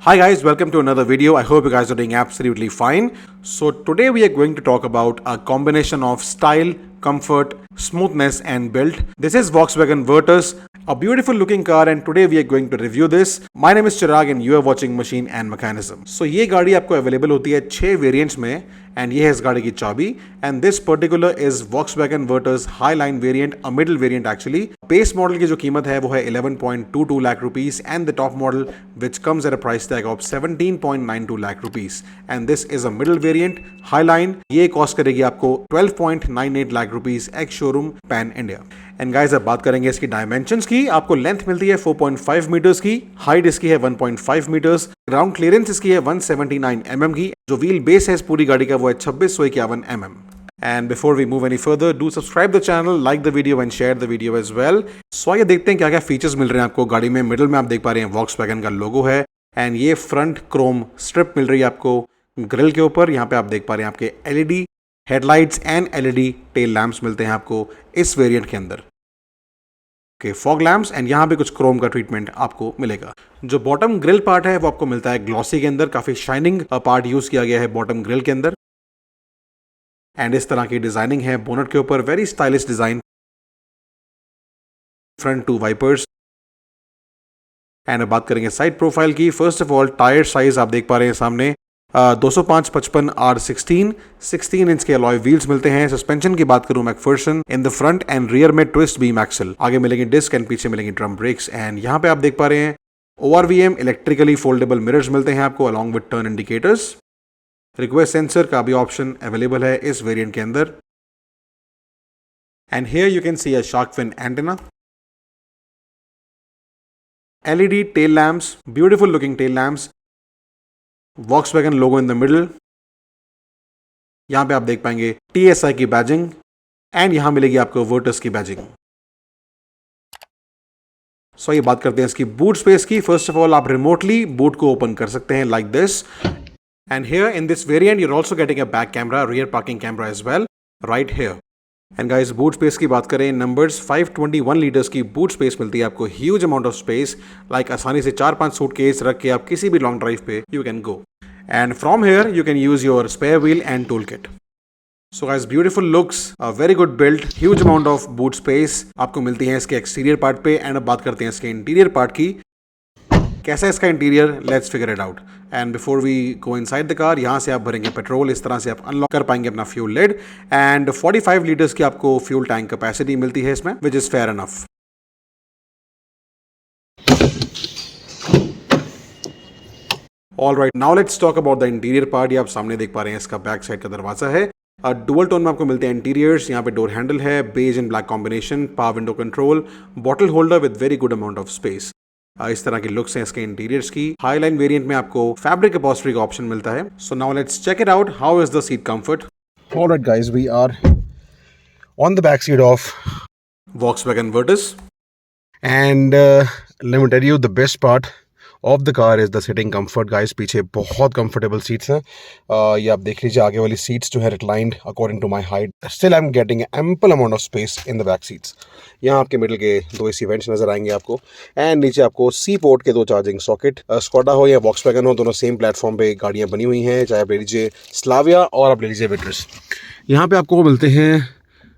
Hi guys, welcome to another video. I hope you guys are doing absolutely fine. So today we are going to talk about a combination of style, comfort, smoothness and build. This is Volkswagen Virtus, a beautiful looking car, and today we are going to review this. My name is Chirag and you are watching Machine and Mechanism. So ये गाड़ी आपको available होती है 6 variants में and ये है इस गाड़ी की चाबी and this particular is Volkswagen Virtus high line variant, a middle variant actually. Base model की जो कीमत है वो है 11.22 lakh rupees and the top model which comes at a price tag of 17.92 lakh rupees and this is a middle variant high line. ये cost करेगी आपको 12.98 lakh rupees ex showroom pan India. And guys अब बात करेंगे इसकी डायमेंशंस की. आपको लेंथ मिलती है 4.5 मीटर्स की, हाइट इसकी है 1.5 मीटर्स, ग्राउंड क्लियरेंस इसकी है 179 mm की. जो व्हील बेस है इस पूरी गाड़ी का वो है 2651 mm. And before we move any further, do subscribe the channel, like the video and share the video as well. So आइए देखते हैं क्या क्या फीचर्स मिल रहे हैं आपको गाड़ी में. मिडिल में आप देख पा रहे हैं Volkswagen का लोगो है एंड ये फ्रंट क्रोम स्ट्रिप मिल रही है आपको ग्रिल के ऊपर. यहाँ पे आप देख पा रहे हैं आपके LED headlights and LED tail lamps मिलते हैं आपको इस वेरिएंट के अंदर. फॉग लैम्प्स एंड यहाँ पे कुछ क्रोम का ट्रीटमेंट आपको मिलेगा. जो बॉटम ग्रिल पार्ट है वो आपको मिलता है ग्लॉसी के अंदर. काफी शाइनिंग पार्ट यूज किया गया है बॉटम ग्रिल के अंदर एंड इस तरह की डिजाइनिंग है बोनट के ऊपर. Very stylish design. Front two wipers and अब बात करेंगे साइड प्रोफाइल की. First of all tyre size आप देख पा रहे हैं सामने 205/55 R16 16 इंच के अलॉय व्हील्स मिलते हैं. सस्पेंशन की बात करूं Macpherson in the front end rear में ट्विस्ट बीम एक्सल. आगे मिलेंगे डिस्क एंड पीछे मिलेंगे ड्रम ब्रेक्स एंड यहाँ पे आप देख पा रहे हैं ORVM इलेक्ट्रिकली फोल्डेबल मिरर्स मिलते हैं आपको along with turn indicators. Request sensor का भी ऑप्शन अवेलेबल है इस वेरिएंट के अंदर and here you can see a shark fin antenna. LED tail lamps, beautiful looking tail lamps, Volkswagen logo in the middle. यहां पे आप देख पाएंगे TSI की बैजिंग एंड यहां मिलेगी आपको Virtus की बैजिंग. सो ये बात करते हैं इसकी बूट स्पेस की. फर्स्ट ऑफ ऑल आप रिमोटली बूट को ओपन कर सकते हैं like this and here in this variant you are also getting a back camera, rear parking camera as well right here. And guys boot space की बात करें numbers 521 litres की boot space मिलती है आपको. Huge amount of space like आसानी से 4-5 suitcase रख के आप किसी भी लॉन्ग ड्राइव पे you can go. And from here you can use your spare wheel and toolkit. So guys, beautiful looks, a very good build, huge amount of boot space आपको मिलती है इसके एक्सटीरियर पार्ट पे. And अब बात करते हैं इसके इंटीरियर पार्ट की. कैसा है इसका interior, let's figure it out. And before we go inside the car, यहाँ से आप भरेंगे पेट्रोल. इस तरह से आप अनलॉक कर पाएंगे अपना फ्यूल लिड एंड 45 लीटर्स की आपको फ्यूल टैंक कैपेसिटी मिलती है इसमें which is fair enough. All right, now let's talk about the interior part. ये आप सामने देख पा रहे हैं इसका बैक साइड का दरवाजा है. डुअल टोन में आपको मिलते हैं इंटीरियर्स. यहाँ पे डोर हैंडल है, beige and black combination, power window control, bottle holder with very good amount of space. इस तरह की लुक्स हैं इसके इंटीरियर्स की. हाई लाइन वेरिएंट में आपको फैब्रिक अपॉस्ट्री का ऑप्शन मिलता है. So now let's check it out. How is the seat comfort? All right, guys, we are on the back seat of Volkswagen Virtus. and let me tell you the best part of the car is the sitting comfort, guys. पीछे बहुत comfortable seats हैं. ये आप देख लीजिए आगे वाली seats जो है reclined according to my height. Still I'm getting ample amount of space in the back seats. यहाँ आपके मिडिल के 2 AC वेंट्स नजर आएंगे आपको एंड नीचे आपको C पोर्ट के 2 चार्जिंग सॉकेट. स्कोडा हो या Volkswagen हो, दोनों सेम प्लेटफॉर्म पे गाड़ियाँ बनी हुई हैं. चाहे आप ले लीजिए स्लाविया और आप ले लीजिए विट्रस. यहाँ पे आपको मिलते हैं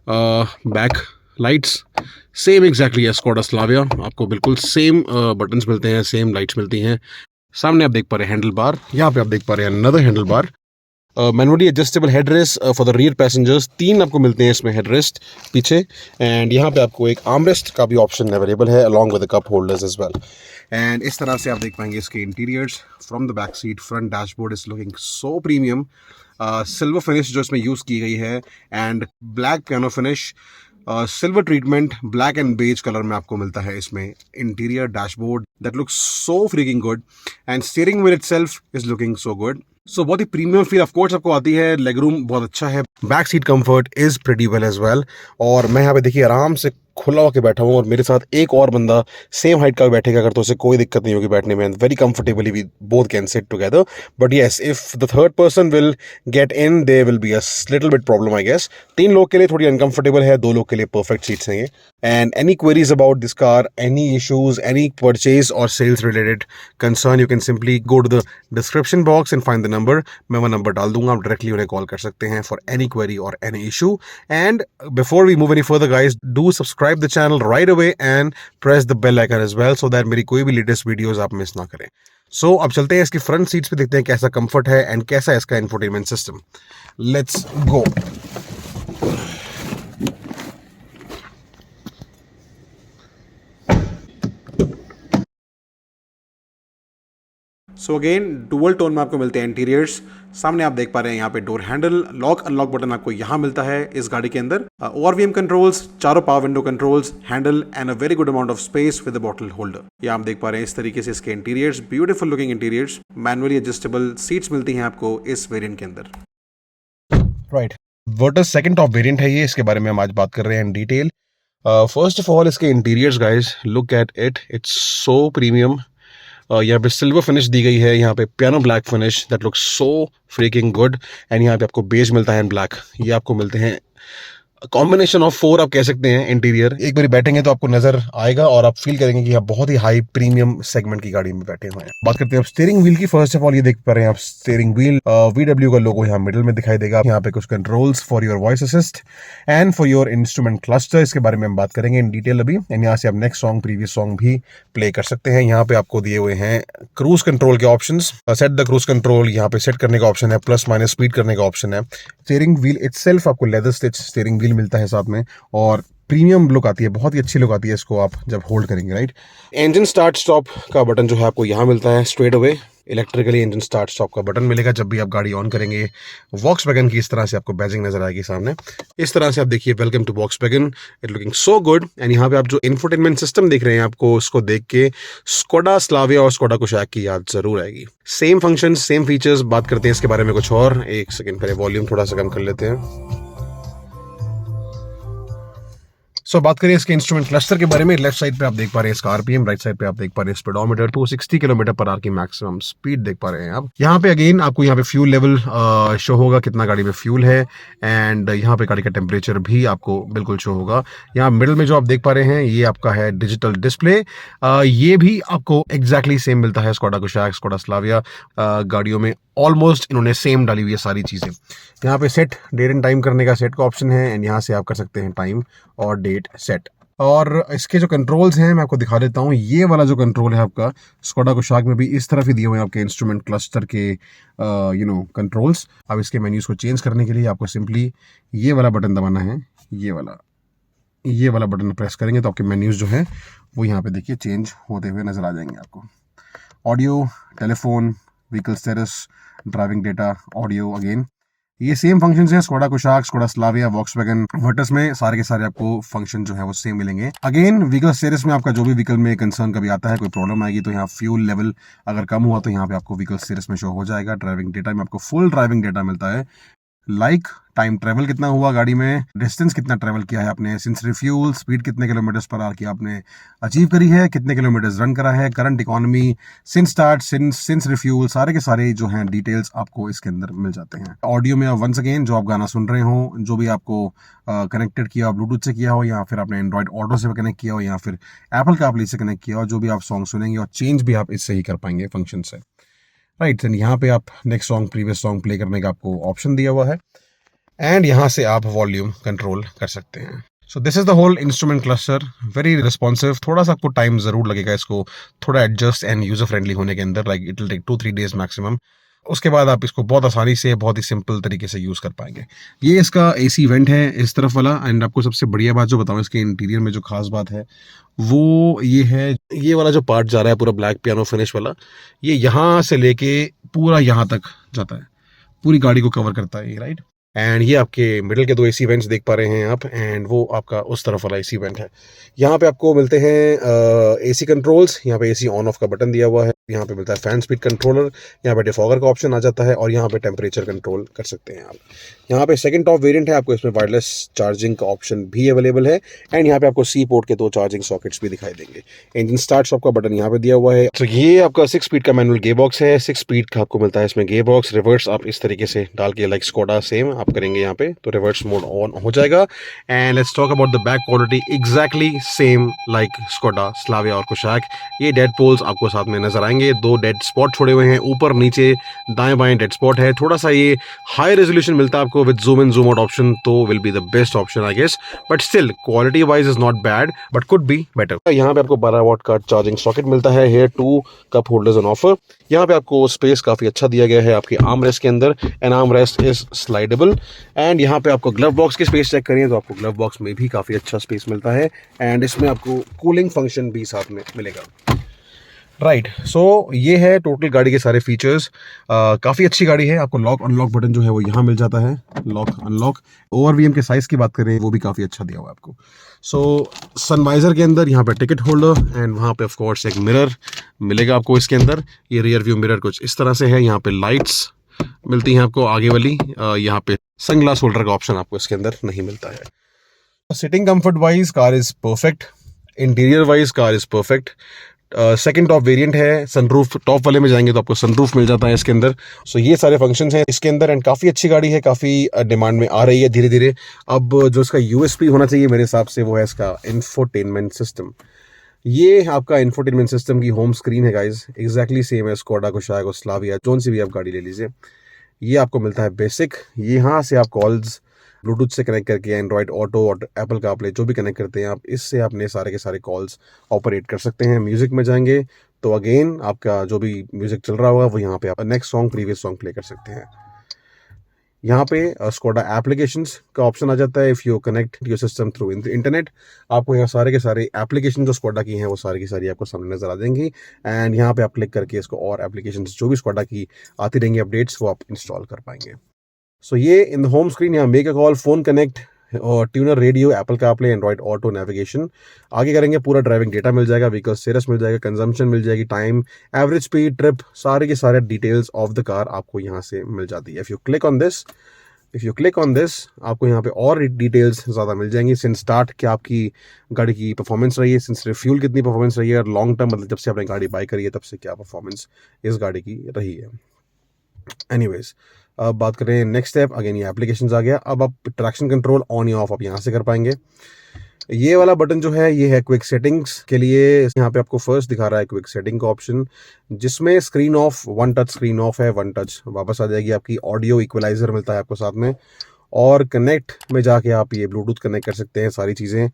बैक लाइट्स सेम एग्जैक्टली है स्कोडा स्लाविया. आपको बिल्कुल सेम बटन्स मिलते हैं, सेम लाइट्स मिलती हैं. सामने आप देख पा रहे हैं हैंडल बार. यहाँ पे आप देख पा रहे हैं another handle bar. Manually adjustable head rest for the rear passengers. 3 आपको मिलते हैं इसमें हेड रेस्ट पीछे एंड यहाँ पे आपको एक आर्म रेस्ट का भी ऑप्शन अवेलेबल है along with the cup holders as well. And इस तरह से आप देख पाएंगे इसके interiors from the back seat. Front dashboard is looking so premium. Silver finish जो इसमें यूज़ की गई है and black piano finish. Silver treatment black and beige colour में आपको मिलता है इसमें. Interior dashboard that looks so freaking good and steering wheel itself is looking so good. So बहुत ही प्रीमियम फील ऑफ कोर्स आपको आती है. लेग रूम बहुत अच्छा है. Back seat comfort is pretty well as well. और मैं यहाँ पे देखिए आराम से खुला होकर बैठा हूँ और मेरे साथ एक और बंदा सेम हाइट का बैठेगा अगर तो उसे कोई दिक्कत नहीं होगी बैठने में. Very comfortably we both can sit together. But yes, if the third person will get in they will be a little bit problem I guess. 3 लोग के लिए थोड़ी अनकंफर्टेबल है, 2 लोग के लिए परफेक्ट सीट्स हैं ये. And any queries about this car, any issues, any purchase or sales related concern, you can simply go to the description box and find the number. मैं वो नंबर डाल दूंगा, आप डायरेक्टली उन्हें कॉल कर सकते हैं for any query or any issue. And before we move any further guys, do subscribe the channel right away and press the bell icon as well so that मेरी कोई भी latest videos आप miss ना करें. So अब चलते हैं इसकी फ्रंट सीट्स पे, देखते हैं कैसा कंफर्ट है एंड कैसा है इसका infotainment system. Let's go. So again dual tone में आपको मिलते हैं इंटीरियर्स. सामने आप देख पा रहे हैं यहाँ पे door handle, lock unlock button आपको यहाँ मिलता है इस गाड़ी के अंदर. ORVM कंट्रोल्स, चारों power window controls, handle and a very good amount of space with a bottle holder. ये आप देख पा रहे हैं इस तरीके से इसके interiors, beautiful looking interiors. Manually adjustable seats मिलती हैं आपको इस वेरिएंट के अंदर. Right, Virtus second top variant है ये, इसके बारे में हम आज बात कर रहे हैं in detail. First of all इसके interiors guys, look at it, it's so premium. यहाँ पे सिल्वर फिनिश दी गई है, यहाँ पे piano black finish that looks so freaking good. And यहाँ पे आपको बेज मिलता है इन ब्लैक. ये आपको मिलते हैं कॉम्बिनेशन ऑफ 4 आप कह सकते हैं इंटीरियर. एक बार बैठेंगे तो आपको नजर आएगा और आप फील करेंगे कि आप बहुत ही हाई प्रीमियम सेगमेंट की गाड़ी में बैठे हुए हैं. बात करते हैं अब स्टीयरिंग व्हील की. फर्स्ट ऑफ ऑल ये देख पा रहे हैं आप स्टीयरिंग व्हील, VW का लोगो यहाँ मिडिल में दिखाई देगा. यहाँ पे कुछ controls for your voice assist and for your instrument cluster, इसके बारे में हम बात करेंगे इन डिटेल अभी. एंड यहाँ से आप नेक्स्ट सॉन्ग, प्रीवियस सॉन्ग भी प्ले कर सकते हैं. यहाँ पे आपको दिए हुए हैं क्रूज कंट्रोल के option. Set the cruise control, यहाँ पे सेट करने का ऑप्शन है, प्लस माइनस स्पीड करने का ऑप्शन है. स्टीयरिंग व्हील इटसेल्फ आपको लेदर स्टिच स्टीयरिंग व्हील मिलता है साथ में और प्रीमियम लुक आती है, बहुत ही अच्छी लुक आती है इसको आप जब होल्ड करेंगे. राइट, इंजन स्टार्ट स्टॉप का बटन जो है आपको यहाँ मिलता है straight away. Electrically engine start stop का बटन मिलेगा जब भी आप गाड़ी ऑन करेंगे. वॉक्सवैगन की इस तरह से आपको बैजिंग नजर आएगी सामने. इस तरह से आप देखिए, welcome to Volkswagen, it looking so good. And यहाँ पे आप जो इंफोटेनमेंट सिस्टम देख रहे हैं, आपको उसको देख के स्कोडा स्लाविया और स्कोडा कुशाक की याद जरूर आएगी. Same function, same features. बात करते हैं इसके बारे में कुछ और. एक सेकेंड पहले वॉल्यूम थोड़ा सा कम कर लेते हैं. सो बात करें इसके इंस्ट्रूमेंट क्लस्टर के बारे में. लेफ्ट साइड पे आप देख पा रहे हैं इसका RPM, राइट साइड पे आप देख पा रहे हैं स्पीडोमीटर. 260 किलोमीटर पर आवर की मैक्सिमम स्पीड देख पा रहे हैं आप. यहाँ पे अगेन आपको यहाँ पे फ्यूल लेवल शो होगा, कितना गाड़ी में फ्यूल है. एंड यहाँ पे गाड़ी का टेम्परेचर भी आपको बिल्कुल शो होगा. यहाँ मिडिल में जो आप देख पा रहे हैं ये आपका है डिजिटल डिस्प्ले. ये भी आपको एग्जैक्टली सेम मिलता है स्कोडा कुशाक, स्कोडा स्लाविया गाड़ियों में. ऑलमोस्ट इन्होंने सेम डाली हुई है सारी चीज़ें. यहाँ पे सेट डेट एंड टाइम करने का सेट का ऑप्शन है. एंड यहाँ से आप कर सकते हैं टाइम और डेट सेट. और इसके जो कंट्रोल्स हैं मैं आपको दिखा देता हूँ. ये वाला जो कंट्रोल है आपका स्कोडा कुशाक में भी इस तरफ ही दिए हुए हैं आपके इंस्ट्रूमेंट क्लस्टर के कंट्रोल्स. अब इसके मेन्यूज़ को चेंज करने के लिए आपको सिंपली ये वाला बटन दबाना है. ये वाला बटन प्रेस करेंगे तो आपके मेन्यूज़ जो हैं वो यहाँ पे देखिए चेंज होते हुए नज़र आ जाएंगे आपको. Audio, telephone, vehicle status, driving data, audio. Again ये सेम फंक्शंस हैं Skoda Kushaq, Skoda Slavia, Volkswagen, Virtus में सारे के सारे आपको फंक्शन जो है वो सेम मिलेंगे. अगेन व्हीकल स्टेटस में आपका जो भी व्हीकल में कंसर्न कभी आता है, कोई प्रॉब्लम आएगी तो यहाँ फ्यूल लेवल अगर कम हुआ तो यहाँ पे आपको व्हीकल स्टेटस में शो हो जाएगा. ड्राइविंग डेटा में आपको फुल ड्राइविंग डेटा मिलता है, लाइक टाइम ट्रेवल कितना हुआ गाड़ी में, डिस्टेंस कितना ट्रेवल किया है आपने, सिंस रिफ्यूल, स्पीड कितने किलोमीटर्स पर आवर की आपने अचीव करी है, कितने किलोमीटर्स रन करा है, current economy, since start, since refuel, सारे के सारे जो हैं डिटेल्स आपको इसके अंदर मिल जाते हैं. ऑडियो में वंस अगेन जो आप गाना सुन रहे हो, जो भी आपको कनेक्टेड किया हो, ब्लूटूथ से किया हो या फिर आपने एंड्रॉइड ऑटो से कनेक्ट किया हो या फिर एप्पल कारप्ले से कनेक्ट किया हो, जो भी आप सॉन्ग सुनेंगे और चेंज भी आप इससे ही कर पाएंगे फंक्शन से. राइट, एंड यहाँ पे आप next song, previous song play करने का आपको ऑप्शन दिया हुआ है. एंड यहाँ से आप वॉल्यूम कंट्रोल कर सकते हैं. So this is the whole instrument cluster, very responsive. थोड़ा सा आपको टाइम जरूर लगेगा इसको थोड़ा एडजस्ट एंड यूजर फ्रेंडली होने के अंदर. Like it will take 2-3 days maximum. उसके बाद आप इसको बहुत आसानी से, बहुत ही सिंपल तरीके से यूज़ कर पाएंगे. ये इसका AC वेंट है इस तरफ वाला. एंड आपको सबसे बढ़िया बात जो बताऊँ इसके इंटीरियर में जो खास बात है वो ये है, ये वाला जो पार्ट जा रहा है पूरा ब्लैक पियानो फिनिश वाला, ये यहाँ से लेके पूरा यहाँ तक जाता है, पूरी गाड़ी को कवर करता है ये. राइट, एंड ये आपके मिडिल के 2 AC वेंट्स देख पा रहे हैं आप. एंड वो आपका उस तरफ वाला AC वेंट है. यहाँ पे आपको मिलते हैं AC कंट्रोल्स. यहाँ पे AC ऑन ऑफ का बटन दिया हुआ है. यहाँ पे मिलता है फैन स्पीड कंट्रोलर. यहाँ पे डिफॉगर का ऑप्शन आ जाता है और यहाँ पे टेम्परेचर कंट्रोल कर सकते हैं आप. यहाँ पे सेकंड टॉप वेरिएंट है, आपको इसमें वायरलेस चार्जिंग का ऑप्शन भी अवेलेबल है. एंड यहाँ पे आपको C पोर्ट के 2 चार्जिंग सॉकेट्स भी दिखाई देंगे. इंजन स्टार्ट स्टॉप का बटन यहाँ पे दिया हुआ है. तो ये आपका 6 स्पीड का मैनुअल गियर बॉक्स है. 6 स्पीड का आपको मिलता है इसमें गियर बॉक्स. रिवर्स आप इस तरीके से डाल के लाइक स्कोडा सेम आप करेंगे यहाँ पे तो रिवर्स मोड ऑन हो जाएगा। And let's talk about the back quality, exactly same like Skoda Slavia और कुशाक। ये डेड पोल्स आपको साथ में नजर आएंगे, 2 डेड स्पॉट छोड़े हुए हैं, ऊपर नीचे दाएं बाएं डेड स्पॉट है। थोड़ा सा ये हाई रेजोल्यूशन मिलता है आपको with zoom in zoom out option, तो will be the best option I guess, but still quality wise is not bad but could be better. यहाँ पे आपको 12 वॉट का चार्जिंग सॉकेट मिलता है, here 2 cup holders on offer. यहाँ पे आपको स्पेस काफी अच्छा दिया गया है आपकी आर्म रेस्ट के अंदर, and arm rest is slidable. And यहाँ पे आपको ग्लव बॉक्स की स्पेस चेक करिए तो आपको ग्लव बॉक्स में भी काफी अच्छा स्पेस मिलता है, एंड इसमें आपको कूलिंग फंक्शन भी साथ में मिलेगा। राइट, सो ये है टोटल गाड़ी के सारे फीचर्स। काफ़ी अच्छी गाड़ी है। आपको लॉक अनलॉक बटन जो है वो यहाँ मिल जाता है, लॉक अनलॉक। ओवरवीएम के साइज़ की बात करें वो भी काफ़ी अच्छा दिया हुआ है आपको। सो सनवाइज़र के अंदर यहाँ पे टिकट होल्डर, एंड वहाँ पे ऑफ कोर्स एक मिरर मिलेगा आपको इसके अंदर। ये रियर व्यू मिरर कुछ इस तरह से है। यहाँ पे लाइट्स मिलती हैं आपको आगे वाली। यहाँ पे सनग्लास होल्डर का ऑप्शन आपको इसके अंदर नहीं मिलता है। Sitting comfort wise car is perfect, interior wise car is perfect. Second top variant है, सनरूफ टॉप वाले में जाएंगे तो आपको सनरूफ मिल जाता है इसके अंदर। सो ये सारे फंक्शंस हैं इसके अंदर, एंड काफ़ी अच्छी गाड़ी है, काफ़ी डिमांड में आ रही है धीरे धीरे। अब जो इसका यूएसपी होना चाहिए मेरे हिसाब से वो है इसका इंफोटेनमेंट सिस्टम। ये आपका इंफोटेनमेंट सिस्टम की होम स्क्रीन है गाइज, एग्जैक्टली सेम है स्कोडा कुशाक और स्लाविया, कौन सी भी आप गाड़ी ले लीजिए। ये आपको मिलता है बेसिक। यहाँ से आप कॉल्स ब्लूटूथ से कनेक्ट करके एंड्रॉयड ऑटो और एप्पल कारप्ले जो भी कनेक्ट करते हैं आप, इससे अपने सारे के सारे कॉल्स ऑपरेट कर सकते हैं। म्यूजिक में जाएंगे तो अगेन आपका जो भी म्यूजिक चल रहा होगा वो यहाँ पे आप next song previous song play कर सकते हैं। यहाँ पे स्कोडा एप्लीकेशंस का ऑप्शन आ जाता है। If you connect your system through internet, आपको यहाँ सारे के सारे एप्लीकेशन जो स्कोडा की हैं वो सारी की सारी आपको सामने नजर आ जाएंगी, एंड यहाँ पे आप क्लिक करके इसको और एप्लीकेशंस जो भी स्कोडा की आती रहेंगी अपडेट्स वो आप इंस्टॉल कर पाएंगे। सो ये इन द होम स्क्रीन यहाँ make a call, phone connect और tuner radio, Apple CarPlay, Android auto, navigation आगे करेंगे, पूरा ड्राइविंग डेटा मिल जाएगा, व्हीकल स्टेटस मिल जाएगा, कंजम्पशन मिल जाएगी, टाइम, एवरेज स्पीड, ट्रिप, सारे के सारे डिटेल्स ऑफ द कार आपको यहाँ से मिल जाती है। If you click on this आपको यहाँ पे और डिटेल्स ज़्यादा मिल जाएंगी। सिंस स्टार्ट क्या आपकी गाड़ी की परफॉर्मेंस रही है, सिंस रिफ्यूल कितनी परफॉर्मेंस रही है, और लॉन्ग टर्म मतलब जब से आपने गाड़ी बाई करी है तब से क्या परफॉर्मेंस इस गाड़ी की रही है। एनीवेज, अब बात करें नेक्स्ट स्टेप, अगेन ये एप्लीकेशंस आ गया। अब आप ट्रैक्शन कंट्रोल ऑन या ऑफ आप यहाँ से कर पाएंगे। ये वाला बटन जो है ये है क्विक सेटिंग्स के लिए। यहाँ पे आपको फर्स्ट दिखा रहा है क्विक सेटिंग का ऑप्शन, जिसमें screen of, one touch screen of है, वन टच वापस आ जाएगी आपकी। ऑडियो इक्वलाइजर मिलता है आपको साथ में, और कनेक्ट में जाके आप ये ब्लूटूथ कनेक्ट कर सकते हैं सारी चीज़ें।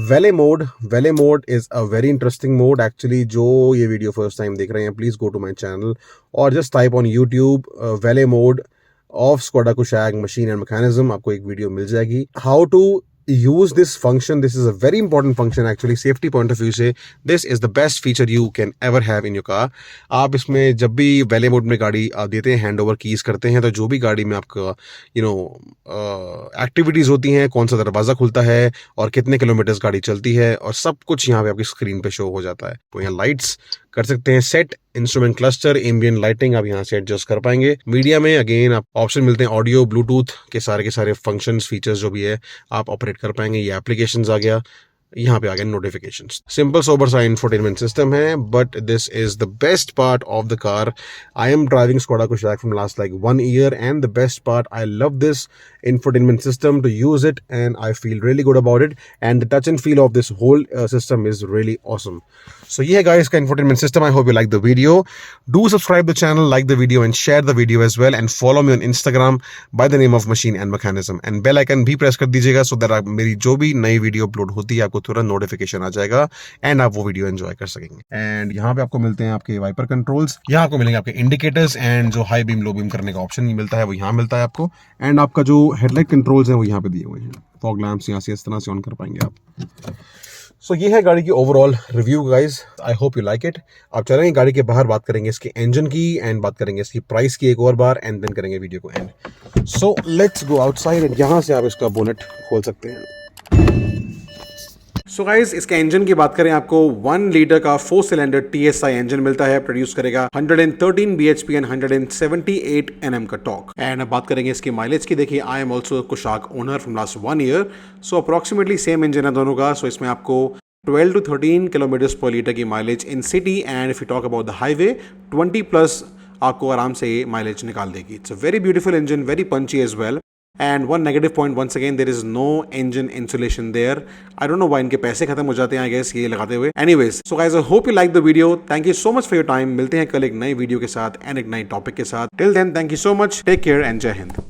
Valet mode is a very interesting mode actually. जो ये वीडियो फर्स्ट टाइम देख रहे हैं please go to my channel और just type on YouTube valet mode of Skoda Kushaq machine and mechanism, आपको एक वीडियो मिल जाएगी। How to use this function, this is a very important function actually safety point of view से, this is the best feature you can ever have in your car। आप इसमें जब भी वैले mode में गाड़ी देते हैं, हैंड ओवर कीज करते हैं, तो जो भी गाड़ी में आपका एक्टिविटीज होती हैं, कौन सा दरवाजा खुलता है और कितने किलोमीटर्स गाड़ी चलती है, और सब कुछ यहाँ पे आपकी स्क्रीन पे शो हो जाता है। तो यहाँ लाइट्स कर सकते हैं set, instrument cluster, ambient lighting आप यहाँ से एडजस्ट कर पाएंगे। मीडिया में अगेन आप ऑप्शन मिलते हैं, ऑडियो, ब्लूटूथ के सारे फंक्शंस फीचर्स जो भी है आप ऑपरेट कर पाएंगे। ये एप्लीकेशंस आ गया, यहाँ पे आ गए नोटिफिकेशंस। सिंपल सोबर सा इंफोटेनमेंट सिस्टम है, but this is the best part of the car. I am driving Skoda Kushaq from last like 1 year, and the best part, I love this infotainment system to use it, and I feel really good about it, and the touch and feel of this whole system is really awesome. So yeah guys, का infotainment system, I hope you like the video. Do subscribe the channel, like the video and share the video as well, and follow me on Instagram by the name of Machine and Mechanism, and bell icon भी press कर दीजिएगा so that मेरी जो भी नई video upload होती है आपको तुरंत नोटिफिकेशन आ जाएगा, एंड आप वो वीडियो एंजॉय कर सकेंगे। एंड यहाँ पे आपको मिलते हैं आपके वाइपर कंट्रोल्स, यहाँ आपको मिलेंगे आपके इंडिकेटर्स, एंड जो हाई बीम लो बीम करने का ऑप्शन मिलता है वो यहाँ मिलता है आपको, एंड आपका जो हेडलाइट कंट्रोल्स हैं वो यहाँ पे दिए हुए हैं। फॉग लैम्प्स यहाँ से इस तरह से ऑन कर पाएंगे आप। सो ये है गाड़ी की overall review guys, I hope you like it. आप चलेंगे गाड़ी के बाहर, बात करेंगे इसके इंजन की, एंड बात करेंगे इसकी प्राइस की एक और बार, एंड देन करेंगे वीडियो को and. So let's go outside, and यहाँ से आप इसका बोनेट खोल सकते हैं। सो गाइज, इसके इंजन की बात करें, आपको 1 लीटर का 4 सिलेंडर TSI इंजन मिलता है, प्रोड्यूस करेगा 113 bhp एंड 178 Nm का टॉर्क। एंड अब बात करेंगे इसकी माइलेज की। देखिए, I am also Kushaq owner from last 1 year, so approximately same engine है दोनों का। सो इसमें आपको 12 to 13 किलोमीटर्स पर लीटर की mileage in city, and if you talk about the highway 20+ आपको आराम से ये माइलेज निकाल देगी। It's a very beautiful engine, very punchy as well. And one negative point, once again, there is no engine insulation there. I don't know why इनके पैसे खत्म हो जाते हैं, I guess, ये लगाते हुए. Anyways, so guys, I hope you like the video. Thank you so much for your time. मिलते हैं कल एक नई वीडियो के साथ and एक नई टॉपिक के साथ. Till then, thank you so much. Take care and जय हिंद.